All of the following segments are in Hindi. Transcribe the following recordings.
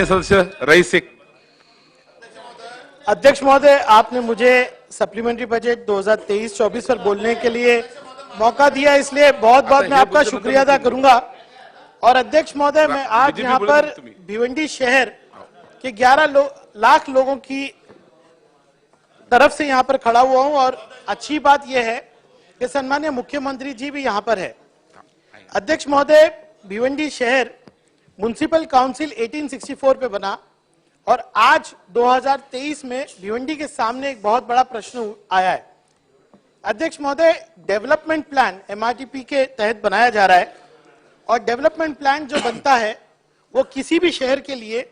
सदस्य रईस शेख। अध्यक्ष महोदय, आपने मुझे सप्लीमेंट्री बजट 2023-24 पर बोलने के लिए मौका दिया, इसलिए बहुत बहुत मैं आपका शुक्रिया अदा करूंगा। और अध्यक्ष महोदय, मैं आज यहाँ पर भिवंडी शहर के 11 लाख लोगों की तरफ से यहाँ पर खड़ा हुआ हूँ और अच्छी बात यह है कि सम्मानीय मुख्यमंत्री जी भी यहाँ पर है। अध्यक्ष महोदय, भिवंडी शहर म्युनिसिपल काउंसिल 1864 पे बना और आज 2023 में भिवंडी के सामने एक बहुत बड़ा प्रश्न आया है। अध्यक्ष महोदय, डेवलपमेंट प्लान एमआरटीपी के तहत बनाया जा रहा है और डेवलपमेंट प्लान जो बनता है वो किसी भी शहर के लिए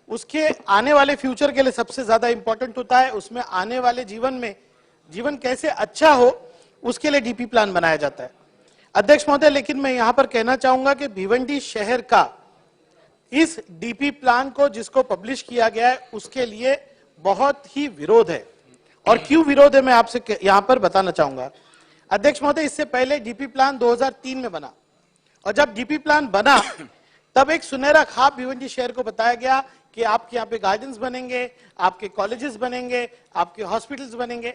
उसके आने वाले फ्यूचर के लिए सबसे ज्यादा इंपॉर्टेंट होता है। उसमें आने वाले जीवन में जीवन कैसे अच्छा हो उसके लिए डीपी प्लान बनाया जाता है। अध्यक्ष महोदय, लेकिन मैं यहां पर कहना चाहूंगा कि भिवंडी शहर का इस डीपी प्लान को जिसको पब्लिश किया गया है उसके लिए बहुत ही विरोध है। और क्यों विरोध है मैं आपसे यहां पर बताना चाहूंगा। अध्यक्ष महोदय, इससे पहले डीपी प्लान 2003 में बना और जब डीपी प्लान बना तब एक सुनहरा ख्वाब भिवंडी शहर को बताया गया कि आपके यहाँ पे गार्डन्स बनेंगे, आपके कॉलेजेस बनेंगे, आपके हॉस्पिटल्स बनेंगे।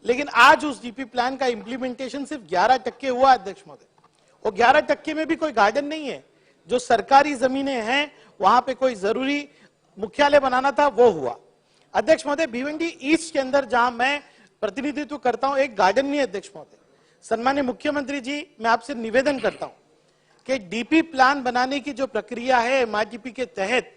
लेकिन आज उस डीपी प्लान का इंप्लीमेंटेशन सिर्फ 11% हुआ। अध्यक्ष महोदय, वो 11% में भी कोई गार्डन नहीं है। जो सरकारी जमीनें हैं वहां पे कोई जरूरी मुख्यालय बनाना था वो हुआ। अध्यक्ष महोदय, भिवंडी ईस्ट के अंदर जहां मैं प्रतिनिधित्व करता हूं एक गार्डन नहीं है। अध्यक्ष महोदय, सम्मानीय मुख्यमंत्री जी, मैं आपसे निवेदन करता हूं कि डीपी प्लान बनाने की जो प्रक्रिया है एमआरटीपी के तहत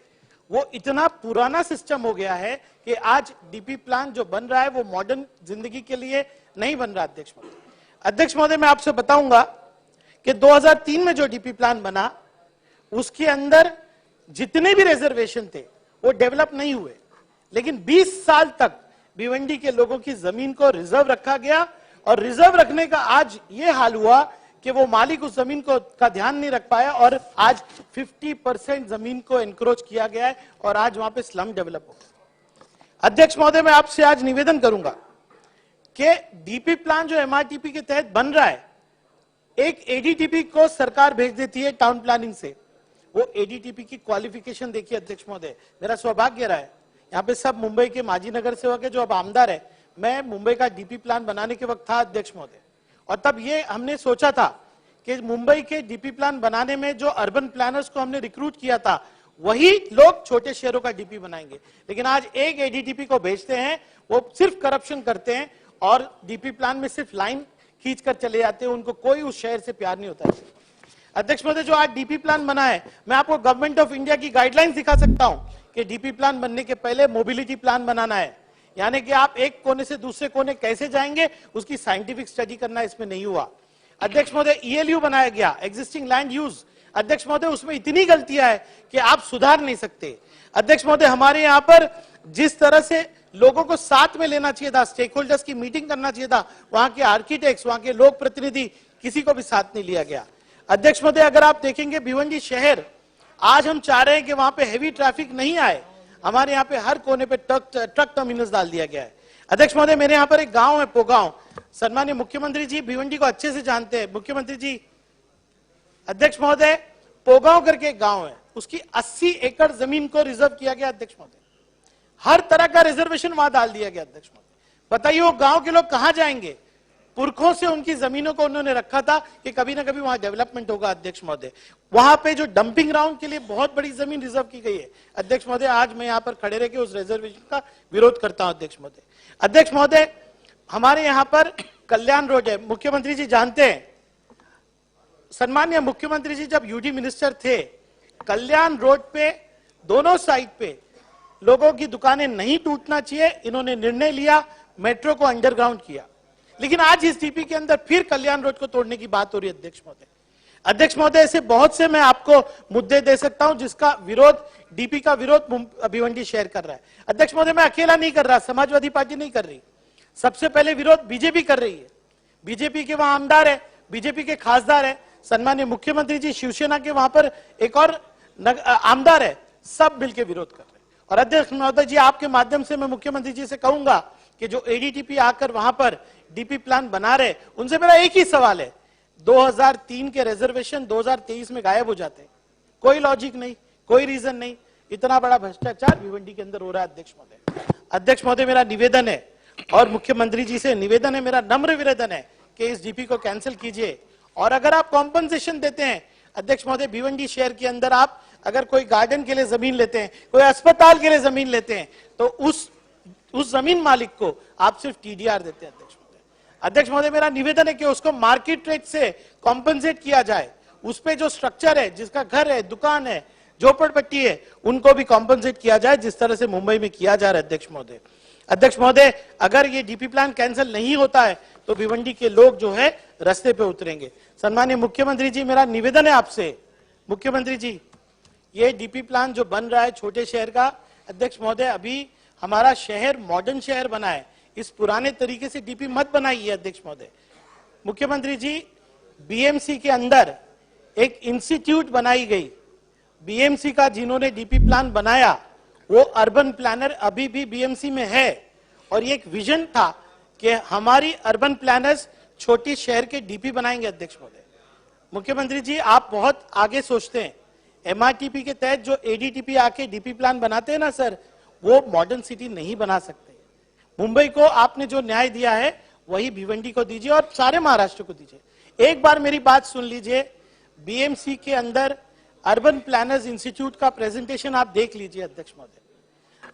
वो इतना पुराना सिस्टम हो गया है कि आज डीपी प्लान जो बन रहा है वो मॉडर्न जिंदगी के लिए नहीं बन रहा। अध्यक्ष महोदय, मैं आपसे बताऊंगा कि 2003 में जो डीपी प्लान बना उसके अंदर जितने भी रिजर्वेशन थे वो डेवलप नहीं हुए, लेकिन 20 साल तक भिवंडी के लोगों की जमीन को रिजर्व रखा गया और रिजर्व रखने का आज ये हाल हुआ कि वो मालिक उस जमीन को का ध्यान नहीं रख पाया और आज 50% जमीन को एनक्रोच किया गया है और आज वहां पे स्लम डेवलप हो गया। अध्यक्ष महोदय, मैं आपसे आज निवेदन करूंगा कि डीपी प्लान जो एमआरटीपी के तहत बन रहा है, एक एडीटीपी को सरकार भेज देती है टाउन प्लानिंग से। वो एडीटीपी की क्वालिफिकेशन देखिए। अध्यक्ष महोदय, मेरा सौभाग्य रहा है यहाँ पे सब मुंबई के माजी नगर सेवक है जो अब आमदार है। मैं मुंबई का डीपी प्लान बनाने के वक्त था अध्यक्ष महोदय, और तब ये हमने सोचा था कि मुंबई के डीपी प्लान बनाने में जो अर्बन प्लानर्स को हमने रिक्रूट किया था वही लोग छोटे शहरों का डीपी बनाएंगे। लेकिन आज एक एडीटीपी को भेजते हैं, वो सिर्फ करप्शन करते हैं और डीपी प्लान में सिर्फ लाइन खींच कर चले जाते हैं। उनको कोई उस शहर से प्यार नहीं होता है। अध्यक्ष महोदय, जो आज डीपी प्लान बना है, मैं आपको गवर्नमेंट ऑफ इंडिया की गाइडलाइन दिखा सकता हूं कि डीपी प्लान बनने के पहले मोबिलिटी प्लान बनाना है, यानी कि आप एक कोने से दूसरे कोने कैसे जाएंगे उसकी साइंटिफिक स्टडी करना, इसमें नहीं हुआ। अध्यक्ष महोदय, ईएलयू बनाया गया, एग्जिस्टिंग लैंड यूज। अध्यक्ष महोदय, उसमें इतनी गलतियां है कि आप सुधार नहीं सकते। अध्यक्ष महोदय, हमारे यहां पर जिस तरह से लोगों को साथ में लेना चाहिए था, स्टेक होल्डर्स की मीटिंग करना चाहिए था, वहां के आर्किटेक्ट्स, वहां के लोक प्रतिनिधि, किसी को भी साथ नहीं लिया गया। अध्यक्ष महोदय, अगर आप देखेंगे भिवंडी शहर, आज हम चाह रहे हैं कि वहां पे हेवी ट्रैफिक नहीं आए। हमारे यहाँ पे हर कोने पे ट्रक टर्मिनल्स डाल दिया गया है। अध्यक्ष महोदय, मेरे यहाँ पर एक गांव है पोगांव, सम्मानीय मुख्यमंत्री जी भिवंडी को अच्छे से जानते हैं। मुख्यमंत्री जी, अध्यक्ष महोदय, पोगांव करके एक गांव है, उसकी 80 एकड़ जमीन को रिजर्व किया गया। अध्यक्ष महोदय, हर तरह का रिजर्वेशन वहां डाल दिया गया। अध्यक्ष महोदय, बताइए वो गांव के लोग कहां जाएंगे? पुरखों से उनकी जमीनों को उन्होंने रखा था कि कभी ना कभी वहां डेवलपमेंट होगा। अध्यक्ष महोदय, वहां पे जो डंपिंग ग्राउंड के लिए बहुत बड़ी जमीन रिजर्व की गई है। अध्यक्ष महोदय, आज मैं यहां पर खड़े रह के उस रिजर्वेशन का विरोध करता हूं। अध्यक्ष महोदय, हमारे यहां पर कल्याण रोड है, मुख्यमंत्री जी जानते हैं, सम्मानीय मुख्यमंत्री जी जब यूडी मिनिस्टर थे, कल्याण रोड पे दोनों साइड पे लोगों की दुकानें नहीं टूटना चाहिए, इन्होंने निर्णय लिया, मेट्रो को अंडरग्राउंड किया। लेकिन आज इस डीपी के अंदर फिर कल्याण रोड को तोड़ने की बात हो रही है। अध्यक्ष महोदय, ऐसे बहुत से मैं आपको मुद्दे दे सकता हूं जिसका विरोध, डीपी का विरोध भिवंडी शहर कर रहा है। अध्यक्ष महोदय, मैं अकेला नहीं कर रहा, समाजवादी पार्टी नहीं कर रही, सबसे पहले विरोध बीजेपी कर रही है। बीजेपी के वहां आमदार है, बीजेपी के खासदार है, सम्मानीय मुख्यमंत्री जी शिवसेना के वहां पर एक और आमदार है, सब मिलकर विरोध कर रहे हैं। और अध्यक्ष महोदय जी, आपके माध्यम से मैं मुख्यमंत्री जी से कहूंगा कि जो एडीटीपी आकर वहां पर डीपी प्लान बना रहे, उनसे मेरा एक ही सवाल है, 2003 के रिजर्वेशन 2023 में गायब हो जाते हैं, कोई लॉजिक नहीं, कोई रीजन नहीं। इतना बड़ा भ्रष्टाचार भिवंडी के अंदर हो रहा है अध्यक्ष महोदय। अध्यक्ष महोदय, मेरा निवेदन है और मुख्यमंत्री जी से निवेदन है, मेरा नम्र निवेदन है कि इस डीपी को कैंसिल कीजिए। और अगर आप कॉम्पनसेशन देते हैं अध्यक्ष महोदय, भिवंडी शहर के अंदर आप अगर कोई गार्डन के लिए जमीन लेते हैं, कोई अस्पताल के लिए जमीन लेते हैं, तो उस जमीन मालिक को आप सिर्फ टीडीआर देते हैं अध्यक्ष महोदय। अध्यक्ष महोदय, मेरा निवेदन है कि उसको मार्केट रेट से कॉम्पनसेट किया जाए। उस पे जो स्ट्रक्चर है, जिसका घर है, दुकान है, झोपड़पट्टी है, उनको भी कॉम्पनसेट किया जाए, जिस तरह से मुंबई में किया जा रहा है अध्यक्ष महोदय। अध्यक्ष महोदय, अगर ये डीपी प्लान कैंसिल नहीं होता है तो भिवंडी के लोग जो है रास्ते पे उतरेंगे। सम्माननीय मुख्यमंत्री जी, मेरा निवेदन है आपसे, मुख्यमंत्री जी, ये डीपी प्लान जो बन रहा है छोटे शहर का, अध्यक्ष महोदय, अभी हमारा शहर मॉडर्न शहर बना है, इस पुराने तरीके से डीपी मत बनाइए अध्यक्ष महोदय। मुख्यमंत्री जी, बीएमसी के अंदर एक इंस्टीट्यूट बनाई गई, बीएमसी का जिन्होंने डीपी प्लान बनाया वो अर्बन प्लानर अभी भी बीएमसी में है, और ये एक विजन था कि हमारी अर्बन प्लानर्स छोटी शहर के डीपी बनाएंगे अध्यक्ष महोदय। मुख्यमंत्री जी, आप बहुत आगे सोचते हैं। एमआरटीपी के तहत जो एडीटीपी आके डीपी प्लान बनाते हैं ना सर, वो मॉडर्न सिटी नहीं बना सकते। मुंबई को आपने जो न्याय दिया है वही भिवंडी को दीजिए और सारे महाराष्ट्र को दीजिए। एक बार मेरी बात सुन लीजिए, बीएमसी के अंदर अर्बन प्लानर्स इंस्टीट्यूट का प्रेजेंटेशन आप देख लीजिए अध्यक्ष महोदय।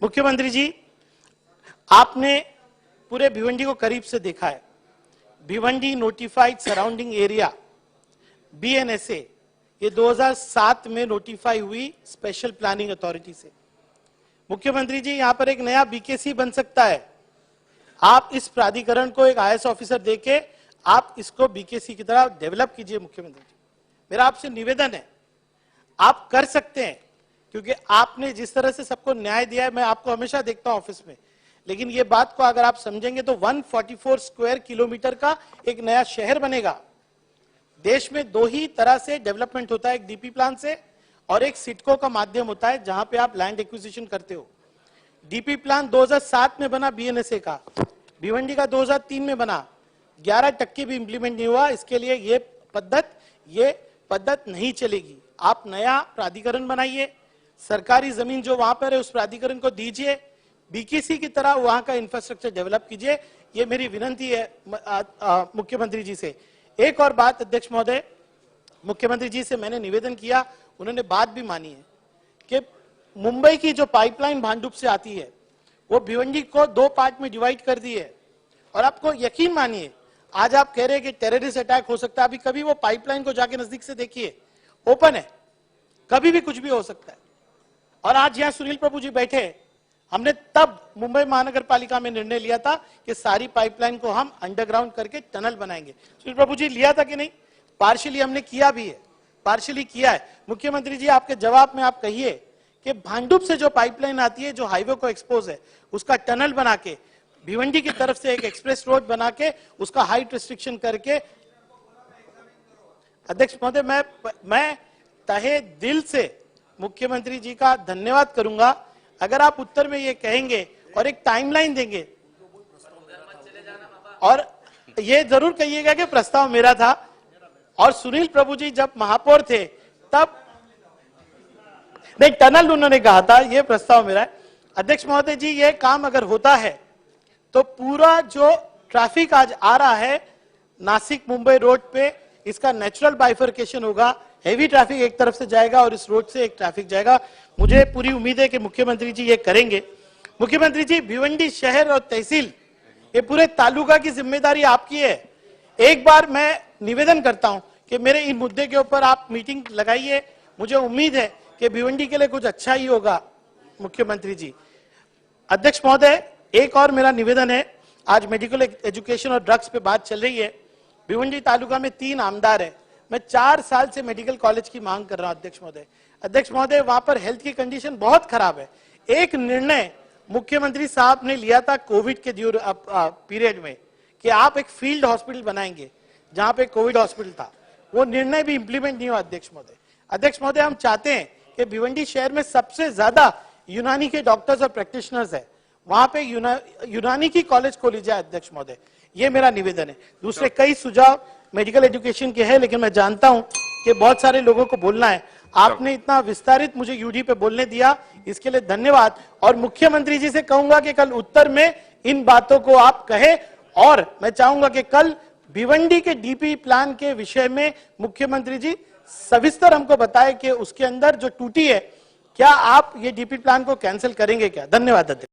मुख्यमंत्री जी, आपने पूरे भिवंडी को करीब से देखा है। भिवंडी नोटिफाइड सराउंडिंग एरिया बीएनएसए, ये 2007 में नोटिफाई हुई स्पेशल प्लानिंग अथॉरिटी से। मुख्यमंत्री जी, यहां पर एक नया बीकेसी बन सकता है। आप इस प्राधिकरण को एक आईएएस ऑफिसर देके आप इसको बीकेसी की तरह डेवलप कीजिए। मुख्यमंत्री जी, मेरा आपसे निवेदन है, आप कर सकते हैं, क्योंकि आपने जिस तरह से सबको न्याय दिया है, मैं आपको हमेशा देखता हूं ऑफिस में, लेकिन ये बात को अगर आप समझेंगे तो 144 स्क्वायर किलोमीटर का एक नया शहर बनेगा। देश में दो ही तरह से डेवलपमेंट होता है, एक डीपी प्लान से और एक सिडको का माध्यम होता है जहां पे आप लैंड एक्विजिशन करते हो। डीपी प्लान 2007 में बना बीएनएसए का, भिवंडी का 2003 में बना, 11% भी इंप्लीमेंट नहीं हुआ। इसके लिए ये पद्धत नहीं चलेगी। आप नया प्राधिकरण बनाइए, सरकारी जमीन जो वहां पर है उस प्राधिकरण को दीजिए, बीकेसी की तरह वहां का इंफ्रास्ट्रक्चर डेवलप कीजिए। ये मेरी विनती है मुख्यमंत्री जी से। एक और बात अध्यक्ष महोदय, मुख्यमंत्री जी से मैंने निवेदन किया, उन्होंने बात भी मानी है कि मुंबई की जो पाइपलाइन भांडुप से आती है वो भिवंडी को 2 पार्ट में डिवाइड कर दी है। और आपको यकीन मानिए, आज आप कह रहे हैं कि टेररिस्ट अटैक हो सकता है, अभी कभी वो पाइपलाइन को जाके नजदीक से देखिए, ओपन है, कभी भी कुछ भी हो सकता है। और आज यहां सुनील प्रभु जी बैठे, हमने तब मुंबई महानगर पालिका में निर्णय लिया था कि सारी पाइपलाइन को हम अंडरग्राउंड करके टनल बनाएंगे। सुनील प्रभु जी, लिया था कि नहीं? पार्शियली हमने किया भी है, पार्शियली किया है। मुख्यमंत्री जी, आपके जवाब में आप कहिए कि भांडुप से जो पाइपलाइन आती है, जो हाईवे को एक्सपोज है, उसका टनल बना के भिवंडी की तरफ से एक एक्सप्रेस रोड बना के उसका हाइट रिस्ट्रिक्शन करके। अध्यक्ष महोदय, मैं तहे दिल से मुख्यमंत्री जी का धन्यवाद करूंगा अगर आप उत्तर में ये कहेंगे और एक टाइमलाइन देंगे, और ये जरूर कहिएगा कि प्रस्ताव मेरा था और सुनील प्रभु जी जब महापौर थे तब नहीं, टनल उन्होंने कहा था, ये प्रस्ताव मेरा है। अध्यक्ष महोदय जी, ये काम अगर होता है तो पूरा जो ट्रैफिक आज आ रहा है नासिक मुंबई रोड पे, इसका नेचुरल बाइफर्केशन होगा। हेवी ट्रैफिक एक तरफ से जाएगा और इस रोड से एक ट्रैफिक जाएगा। मुझे पूरी उम्मीद है कि मुख्यमंत्री जी ये करेंगे। मुख्यमंत्री जी, भिवंडी शहर और तहसील, ये पूरे तालुका की जिम्मेदारी आपकी है। एक बार मैं निवेदन करता हूं कि मेरे इन मुद्दे के ऊपर आप मीटिंग लगाइए। मुझे उम्मीद है कि भिवंडी के लिए कुछ अच्छा ही होगा। मुख्यमंत्री जी, अध्यक्ष महोदय, एक और मेरा निवेदन है। आज मेडिकल एजुकेशन और ड्रग्स पे बात चल रही है। भिवंडी तालुका में 3 आमदार है। मैं 4 साल से मेडिकल कॉलेज की मांग कर रहा हूं अध्यक्ष महोदय। अध्यक्ष महोदय, वहां पर हेल्थ की कंडीशन बहुत खराब है। एक निर्णय मुख्यमंत्री साहब ने लिया था कोविड के पीरियड में कि आप एक फील्ड हॉस्पिटल बनाएंगे जहां पे कोविड हॉस्पिटल था, वो निर्णय भी इंप्लीमेंट नहीं हुआ अध्यक्ष महोदय। अध्यक्ष महोदय, हम चाहते हैं कि भिवंडी शहर में सबसे ज्यादा यूनानी के डॉक्टर्स और प्रैक्टिशनर्स है, वहां पे यूनानी की कॉलेज खोली जाए अध्यक्ष महोदय। ये मेरा निवेदन है। दूसरे कई सुझाव मेडिकल एजुकेशन के हैं, लेकिन मैं जानता हूं कि बहुत सारे लोगों को बोलना है। आपने इतना विस्तारित मुझे यूडी पे बोलने दिया, इसके लिए धन्यवाद। और मुख्यमंत्री जी से कहूंगा कि कल उत्तर में इन बातों को आप कहें, और मैं चाहूंगा कि कल भिवंडी के डीपी प्लान के विषय में मुख्यमंत्री जी सविस्तर हमको बताएं कि उसके अंदर जो टूटी है, क्या आप ये डीपी प्लान को कैंसिल करेंगे क्या? धन्यवाद अध्यक्ष।